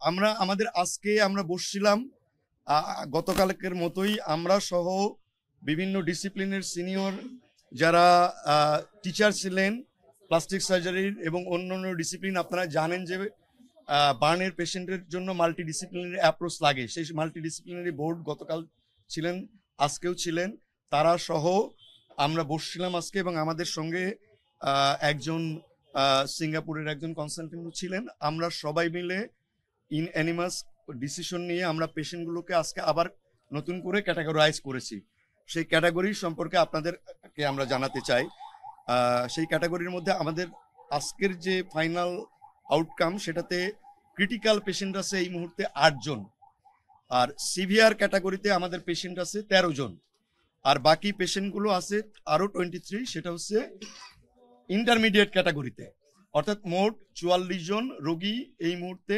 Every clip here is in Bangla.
আমরা আমাদের আজকে আমরা বসছিলাম গতকালকের মতোই আমরা সহ বিভিন্ন ডিসিপ্লিনের সিনিয়র যারা টিচার ছিলেন প্লাস্টিক সার্জারির এবং অন্যান্য ডিসিপ্লিন। আপনারা জানেন যে বার্নের পেশেন্টের জন্য মাল্টি ডিসিপ্লিনারি অ্যাপ্রোচ লাগে, সেই মাল্টি ডিসিপ্লিনারি বোর্ড গতকাল ছিলেন, আজকেও ছিলেন, তারা সহ আমরা বসছিলাম আজকে। এবং আমাদের সঙ্গে একজন সিঙ্গাপুরের একজন কনসালটেন্ট ছিলেন। আমরা সবাই মিলে ইন অ্যানিমাস ডিসিশন নিয়ে আমরা পেশেন্টগুলোকে আজকে আবার নতুন করে ক্যাটাগরাইজ করেছি। সেই ক্যাটাগরি সম্পর্কে আপনাদেরকে আমরা জানাতে চাই। সেই ক্যাটাগরির মধ্যে আমাদের আজকের যে ফাইনাল আউটকাম, সেটাতে ক্রিটিক্যাল পেশেন্ট আছে এই মুহূর্তে 8 জন, আর সিভিয়ার ক্যাটাগরিতে আমাদের পেশেন্ট আছে 13 জন, আর বাকি পেশেন্টগুলো আছে আরও 23, সেটা হচ্ছে ইন্টারমিডিয়েট ক্যাটাগরিতে। অর্থাৎ মোট 44 জন রোগী এই মুহূর্তে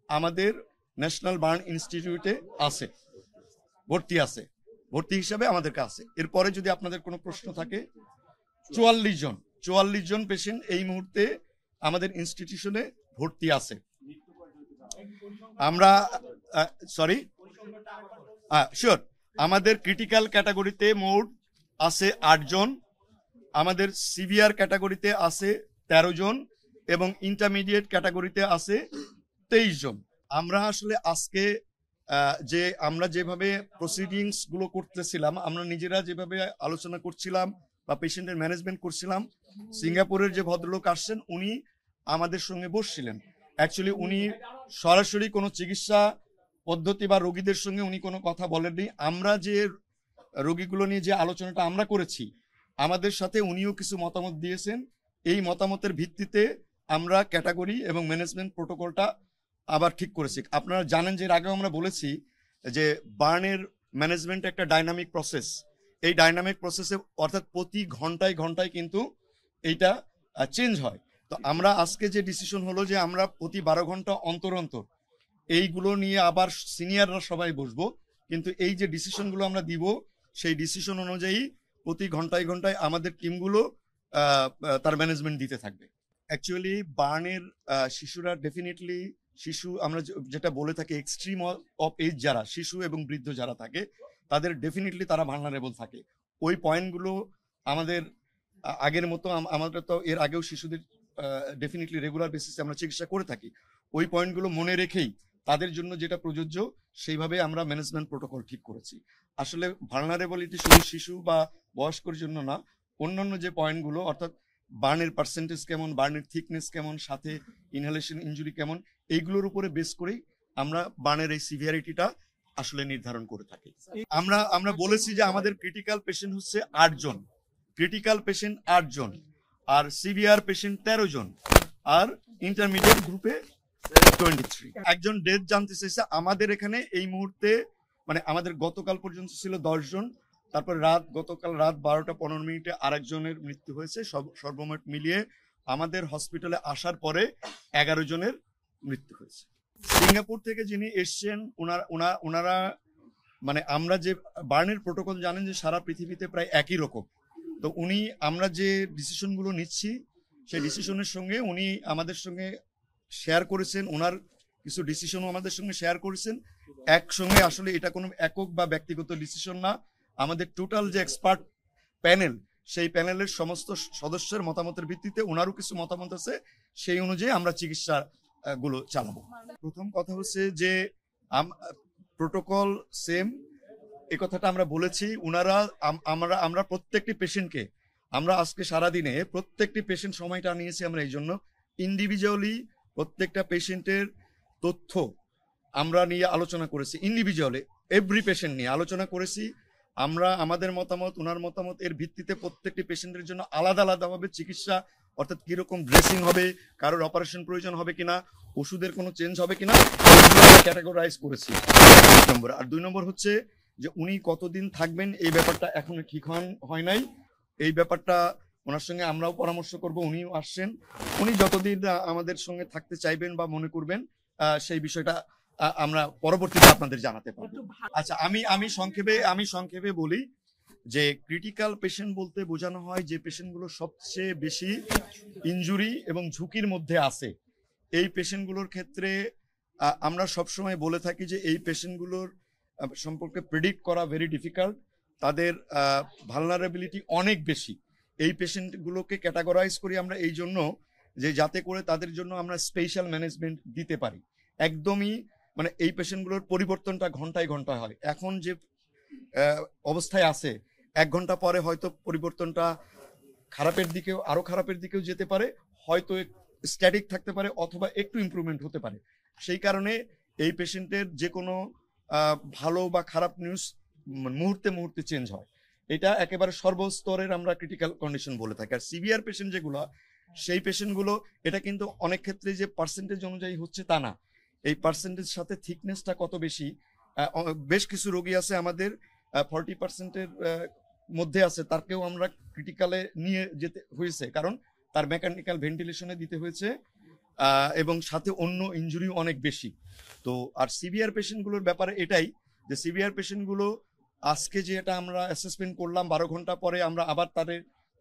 আমাদের ন্যাশনাল বার্ন ইনস্টিটিউটে আছে, ভর্তি হিসাবে আমাদেরকে আছে। এরপরে যদি আপনাদের কোনো প্রশ্ন থাকে, 44 জন পেশেন্ট এই মুহূর্তে আমাদের ইনস্টিটিউশনে ভর্তি আছে। আমরা শিওর, আমাদের ক্রিটিক্যাল ক্যাটাগরিতে মোট আছে 8 জন, আমাদের সিভিয়ার ক্যাটাগরিতে আছে 13 জন এবং ইন্টারমিডিয়েট ক্যাটাগরিতে আছে 23 জন। আমরা আসলে আজকে যে আমরা যেভাবে প্রসিডিংস গুলো করতেছিলাম, আমরা নিজেরা যেভাবে আলোচনা করছিলাম বা পেশেন্টের ম্যানেজমেন্ট করছিলাম, সিঙ্গাপুরের যে ভদ্রলোক আসছেন উনি আমাদের সঙ্গে বসছিলেন। অ্যাকচুয়ালি উনি সরাসরি কোনো চিকিৎসা পদ্ধতি বা রোগীদের সঙ্গে উনি কোনো কথা বলেননি। আমরা যে রোগীগুলো নিয়ে যে আলোচনাটা আমরা করেছি, আমাদের সাথে উনিও কিছু মতামত দিয়েছেন। এই মতামতের ভিত্তিতে আমরা ক্যাটাগরি এবং ম্যানেজমেন্ট প্রোটোকলটা আবার ঠিক করেছি। আপনারা জানেন যে এর আগেও আমরা বলেছি যে বার্নের ম্যানেজমেন্ট একটা ডাইনামিক প্রসেস। এই ডাইনামিক প্রসেসে অর্থাৎ প্রতি ঘন্টায় কিন্তু এইটা চেঞ্জ হয়। তো আমরা আজকে যে ডিসিশন হলো যে আমরা প্রতি 12 ঘন্টা অন্তর এইগুলো নিয়ে আবার সিনিয়ররা সবাই বসবো, কিন্তু এই যে ডিসিশনগুলো আমরা দিব সেই ডিসিশন অনুযায়ী প্রতি ঘন্টায় আমাদের টিমগুলো তার ম্যানেজমেন্ট দিতে থাকবে। অ্যাকচুয়ালি বার্নের শিশুরা ডেফিনেটলি আমরা যেটা বলে থাকি এক্সট্রিম অফ এজ, যারা শিশু এবং বৃদ্ধ যারা থাকে তাদের ডেফিনেটলি তারা ভালনারেবল থাকে। ওই পয়েন্টগুলো আমাদের আগের মতো, আমাদের তো এর আগেও শিশুদের ডেফিনেটলি রেগুলার বেসিসে আমরা চিকিৎসা করে থাকি। ওই পয়েন্টগুলো মনে রেখেই তাদের জন্য যেটা প্রযোজ্য সেইভাবে আমরা ম্যানেজমেন্ট প্রোটোকল ঠিক করেছি। আসলে ভালনারেবিলিটি শুধু শিশু বা বয়স্কর জন্য না, অন্যান্য যে পয়েন্টগুলো অর্থাৎ বার্নের পার্সেন্টেজ কেমন, বার্নের থিকনেস কেমন, সাথে ইনহেলেশন ইনজুরি কেমন, এইগুলোর উপরে বেস করেই আমরা বার্নের এই সিভিয়ারিটিটা আসলে নির্ধারণ করে থাকি। আমরা বলেছি যে আমাদের ক্রিটিক্যাল পেশেন্ট হচ্ছে 8 জন, আর সিভিয়ার পেশেন্ট 13 জন, আর ইন্টারমিডিয়েট গ্রুপে 23। একজন ডেথ জানতে চাইছে আমাদের এখানে এই মুহূর্তে, মানে আমাদের গতকাল পর্যন্ত ছিল 10 জন, তারপর গতকাল রাত 12:15 আরেকজনের মৃত্যু হয়েছে। সর্বমোট মিলিয়ে আমাদের হসপিটালে আসার পরে 11 জনের মৃত্যু হয়েছে। সিঙ্গাপুর থেকে যিনি এসছেন ওনারা মানে আমরা যে বার্নের প্রোটোকল জানেন যে সারা পৃথিবীতে প্রায় একই রকম। তো আমরা যে ডিসিশনগুলো নিচ্ছি সেই ডিসিশনের সঙ্গে উনি আমাদের সঙ্গে শেয়ার করেছেন, ওনার কিছু ডিসিশনও আমাদের সঙ্গে শেয়ার করেছেন। একসঙ্গে আসলে এটা কোনো একক বা ব্যক্তিগত ডিসিশন না, আমাদের টোটাল যে এক্সপার্ট প্যানেল, সেই প্যানেলের সমস্ত সদস্যের মতামতের ভিত্তিতে ওনারও কিছু মতামত আছে, সেই অনুযায়ী আমরা চিকিৎসা গুলো চালাবো। প্রথম কথা হচ্ছে যে প্রোটোকল সেম, এই কথাটা আমরা বলেছি। আমরা প্রত্যেকটি পেশেন্টকে আমরা আজকে সারাদিনে প্রত্যেকটি পেশেন্ট সময়টা নিয়েছি আমরা এই জন্য ইন্ডিভিজুয়ালি প্রত্যেকটা পেশেন্টের তথ্য আমরা নিয়ে আলোচনা করেছি, ইন্ডিভিজুয়ালি এভরি পেশেন্ট নিয়ে আলোচনা করেছি। আমরা আমাদের মতামত, ওনার মতামত, এর ভিত্তিতে প্রত্যেকটি পেশেন্টের জন্য আলাদাভাবে চিকিৎসা, অর্থাৎ কিরকম ড্রেসিং হবে, কারোর অপারেশন প্রয়োজন হবে কিনা, ওষুধের কোনো চেঞ্জ হবে কিনা, ক্যাটাগরাইজ করেছি 1 নম্বর। আর 2 নম্বর হচ্ছে যে উনি কতদিন থাকবেন এই ব্যাপারটা এখনো ঠিক হয় নাই। এই ব্যাপারটা ওনার সঙ্গে আমরাও পরামর্শ করব, উনিও আসছেন। উনি যতদিন আমাদের সঙ্গে থাকতে চাইবেন বা মনে করবেন সেই বিষয়টা আমরা পরবর্তীতে আপনাদের জানাতে পারবো। আচ্ছা, আমি সংক্ষেপে বলি যে ক্রিটিক্যাল পেশেন্ট বলতে বোঝানো হয় যে পেশেন্টগুলো সবচেয়ে বেশি ইনজুরি এবং ঝুঁকির মধ্যে আছে। এই পেশেন্টগুলোর ক্ষেত্রে আমরা সবসময় বলে থাকি যে এই পেশেন্টগুলোর সম্পর্কে প্রেডিক্ট করা ভেরি ডিফিকাল্ট, তাদের ভালনারেবিলিটি অনেক বেশি। এই পেশেন্টগুলোকে ক্যাটাগরাইজ করি আমরা এই জন্য যে যাতে করে তাদের জন্য আমরা স্পেশাল ম্যানেজমেন্ট দিতে পারি। একদমই মানে এই পেশেন্টগুলোর পরিবর্তনটা ঘন্টায় ঘন্টায় হয়। এখন যে অবস্থায় আছে 1 ঘন্টা পরে হয়তো পরিবর্তনটা খারাপের দিকেও আরো খারাপের দিকেও যেতে পারে, হয়তো স্ট্যাটিক থাকতে পারে অথবা একটু ইমপ্রুভমেন্ট হতে পারে। সেই কারণে এই পেশেন্টের যে কোনো ভালো বা খারাপ নিউজ মুহূর্তে মুহূর্তে চেঞ্জ হয়। এটা একেবারে সর্বস্তরের আমরা ক্রিটিক্যাল কন্ডিশন বলে থাকি। আর সিভিয়ার পেশেন্ট যেগুলো, সেই পেশেন্টগুলো এটা কিন্তু অনেক ক্ষেত্রে যে পার্সেন্টেজ অনুযায়ী হচ্ছে তা না, এই পার্সেন্টেজ সাথে থিকনেসটা কত বেশি। বেশ কিছু রোগী আছে আমাদের 40%-এর মধ্যে আছে, তারকেও আমরা ক্রিটিক্যালে নিয়ে যেতে হয়েছে, কারণ তার মেকানিক্যাল ভেন্টিলেশনে দিতে হয়েছে এবং সাথে অন্য ইনজুরি অনেক বেশি। তো আর সিভিয়ার পেশেন্টগুলোর ব্যাপারে এটাই যে সিভিয়ার পেশেন্টগুলো আজকে যে এটা আমরা অ্যাসেসমেন্ট করলাম 12 ঘন্টা পরে আমরা আবার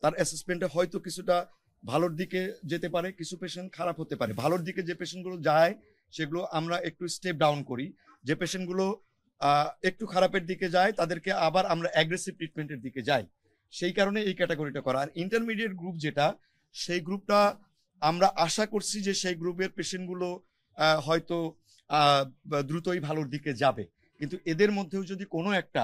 তার অ্যাসেসমেন্টে হয়তো কিছুটা ভালোর দিকে যেতে পারে, কিছু পেশেন্ট খারাপ হতে পারে। ভালোর দিকে যে পেশেন্টগুলো যায় সেগুলো আমরা একটু স্টেপ ডাউন করি, যে পেশেন্টগুলো একটু খারাপের দিকে যায় তাদেরকে আবার আমরা অ্যাগ্রেসিভ ট্রিটমেন্টের দিকে যাই। সেই কারণে এই ক্যাটাগরিটা করা। আর ইন্টারমিডিয়েট গ্রুপ যেটা, সেই গ্রুপটা আমরা আশা করছি যে সেই গ্রুপের পেশেন্টগুলো হয়তো দ্রুতই ভালোর দিকে যাবে, কিন্তু এদের মধ্যেও যদি কোনো একটা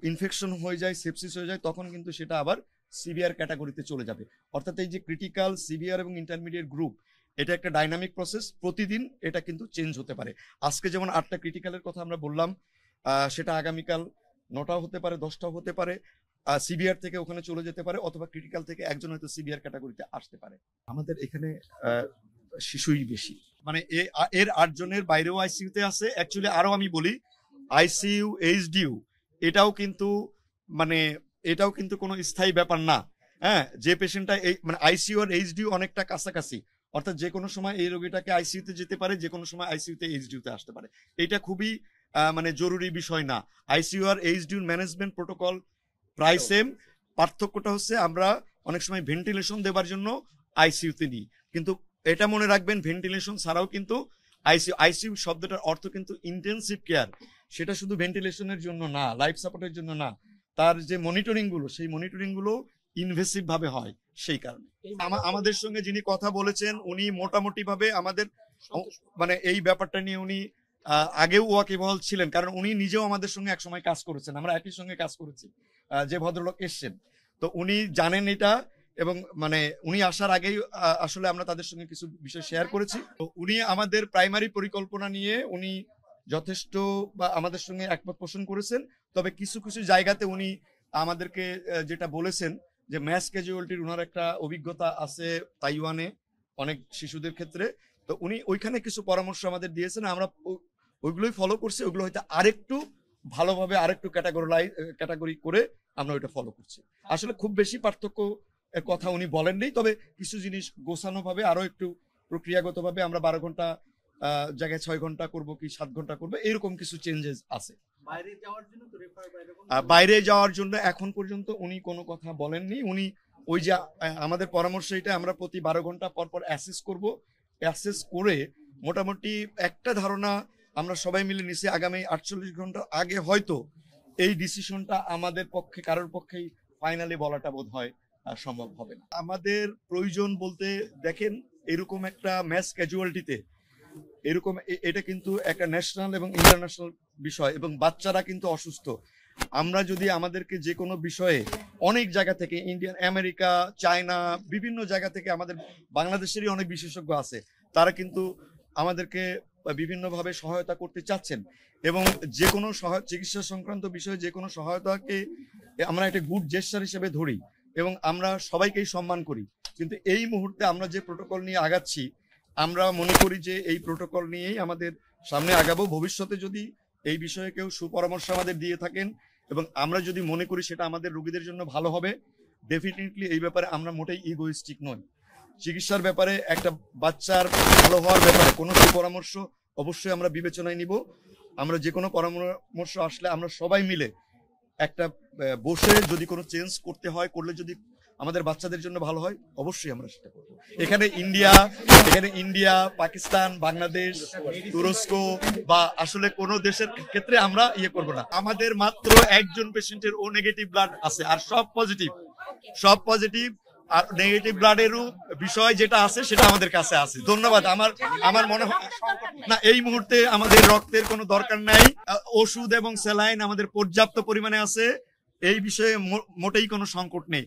ইনফেকশন হয়ে যায়, সেপসিস হয়ে যায়, তখন কিন্তু সেটা আবার সিভিয়ার ক্যাটাগরিতে চলে যাবে। অর্থাৎ এই যে ক্রিটিক্যাল, সিভিয়ার এবং ইন্টারমিডিয়েট গ্রুপ, এটা একটা ডাইনামিক প্রসেস, প্রতিদিন এটা কিন্তু চেঞ্জ হতে পারে। আজকে যেমন 8টা ক্রিটিক্যালের কথা আমরা বললাম, সেটা আগামীকাল 9টাও হতে পারে, 10টাও হতে পারে। সিভিয়ার থেকে ওখানে চলে যেতে পারে, অথবা ক্রিটিক্যাল থেকে একজন হয়তো সিভিয়ার ক্যাটাগরিতে আসতে পারে। আমাদের এখানে শিশুই বেশি, মানে এর 8 জনের বাইরেও আইসিইউতে আছে। অ্যাকচুয়ালি আরো আমি বলি, আইসিইউ এইচডিইউ এটাও কিন্তু কোনো স্থায়ী ব্যাপার না। হ্যাঁ, যে পেশেন্টটা এই মানে আইসিইউ আর এইচডিইউ অনেকটা কাছাকাছি, অর্থাৎ যে কোনো সময় এই রোগীটাকে আইসিইউতে যেতে পারে, যে কোনো সময় আইসিইউতে এইচডিইউতে আসতে পারে। এটা খুবই মানে জরুরি বিষয় না। আইসিইউ আর এইচডিইউ ম্যানেজমেন্ট প্রোটোকল প্রায় সেম, পার্থক্যটা হচ্ছে আমরা অনেক সময় ভেন্টিলেশন দেবার জন্য আইসিইউতে নিই, কিন্তু এটা মনে রাখবেন ভেন্টিলেশন ছাড়াও কিন্তু আইসিইউ শব্দটার অর্থ কিন্তু ইন্টেন্সিভ কেয়ার। সেটা শুধু ভেন্টিলেশনের জন্য না, লাইফ সাপোর্টের জন্য না, তার যে মনিটরিং গুলো, সেই মনিটরিং গুলো ইনভেসিভ ভাবে হয়। সেই কারণে আমাদের সঙ্গে যিনি কথা বলেছেন উনি মোটামুটি ভাবে আমাদের মানে এই ব্যাপারটা নিয়ে উনি আগেও ওয়াকিবহাল ছিলেন, কারণ উনি নিজেও আমাদের সঙ্গে একসময় কাজ করেছেন, আমরা একই সঙ্গে কাজ করেছি। যে ভদ্রলোক এসছেন, তো উনি জানেন এটা, এবং মানে উনি আসার আগেই আসলে আমরা তাদের সঙ্গে কিছু বিষয় শেয়ার করেছি। তো উনি আমাদের প্রাইমারি পরিকল্পনা নিয়ে উনি যথেষ্ট বা আমাদের সঙ্গে একমত পোষণ করেছেন। তবে কিছু কিছু জায়গাতে উনি আমাদেরকে যেটা বলেছেন যে ম্যাস ক্যাজুয়ালিটির ওনার একটা অভিজ্ঞতা আছে তাইওয়ানে অনেক শিশুদের ক্ষেত্রে, তো উনি ওইখানে কিছু পরামর্শ আমাদের দিয়েছেন, আমরা ওইগুলোই ফলো করছি। ওইগুলো হয়তো আরেকটু ভালোভাবে আরেকটু ক্যাটাগরি করে আমরা ওইটা ফলো করছি। আসলে খুব বেশি পার্থক্য কথা উনি বলেননি, তবে কিছু জিনিস গোছানো ভাবে আরো একটু প্রক্রিয়াগত ভাবে আমরা 12 ঘন্টা জায়গায় 6 ঘন্টা করব কি 7 ঘন্টা করবো, এরকম কিছু চেঞ্জেস আছে। বাইরে যাওয়ার জন্য এখন পর্যন্ত উনি কোনো কথা বলেননি। উনি ওই যে আমাদের পরামর্শ, এটা আমরা প্রতি 12 ঘন্টা পর পর অ্যাসেস করব, অ্যাসেস করে মোটামুটি একটা ধারণা আমরা সবাই মিলে নিছি, আগামী 48 ঘন্টার আগে হয়তো এই ডিসিশনটা আমাদের পক্ষে কারোর পক্ষেই ফাইনালি বলাটা বোধ হয় সম্ভব হবে না। আমাদের প্রয়োজন বলতে দেখেন, এরকম একটা ম্যাস ক্যাজুয়ালিটিতে এরকম এটা কিন্তু একটা ন্যাশনাল এবং ইন্টারন্যাশনাল বিষয়, এবং বাচ্চারা কিন্তু অসুস্থ। আমরা যদি আমাদেরকে যে কোনো বিষয়ে অনেক জায়গা থেকে, ইন্ডিয়ান, আমেরিকা, চায়না, বিভিন্ন জায়গা থেকে, আমাদের বাংলাদেশেরই অনেক বিশেষজ্ঞ আছে, তারা কিন্তু আমাদেরকে বিভিন্নভাবে সহায়তা করতে চাচ্ছেন, এবং যে কোনো চিকিৎসা সংক্রান্ত বিষয়ে যে কোনো সহায়তাকে আমরা একটা গুড জেস্টার হিসেবে ধরি এবং আমরা সবাইকেই সম্মান করি। কিন্তু এই মুহূর্তে আমরা যে প্রোটোকল নিয়ে আগাচ্ছি, আমরা মনে করি যে এই প্রোটোকল নিয়েই আমাদের সামনে আগাবো। ভবিষ্যতে যদি এই বিষয়ে কেউ সুপরামর্শ আমাদের দিয়ে থাকেন এবং আমরা যদি মনে করি সেটা আমাদের রোগীদের জন্য ভালো হবে, ডেফিনেটলি এই ব্যাপারে আমরা মোটেই ইগোইস্টিক নই। চিকিৎসার ব্যাপারে, একটা বাচ্চার ভালো হওয়ার ব্যাপারে কোনো সুপরামর্শ অবশ্যই আমরা বিবেচনায় নিব। আমরা যে কোনো পরামর্শ আসলে আমরা সবাই মিলে একটা বসে, যদি কোনো চেঞ্জ করতে হয়, করলে যদি আমাদের বাচ্চাদের জন্য ভালো হয়, অবশ্যই আমরা সেটা করবো। এখানে ইন্ডিয়া, পাকিস্তান, বাংলাদেশ, তুরস্ক বা আসলে কোনো দেশের ক্ষেত্রে আমরা ইয়ে করব না। আমাদের মাত্র একজন পেশেন্টের ও নেগেটিভ ব্লাড আছে, আর সব পজিটিভ। আর নেগেটিভ ব্লাডেরও বিষয় যেটা আছে সেটা আমাদের কাছে আছে। ধন্যবাদ। আমার মনে হয় না এই মুহূর্তে আমাদের রক্তের কোনো দরকার নাই। ওষুধ এবং স্যালাইন আমাদের পর্যাপ্ত পরিমাণে আছে, এই বিষয়ে মোটেই কোনো সংকট নেই।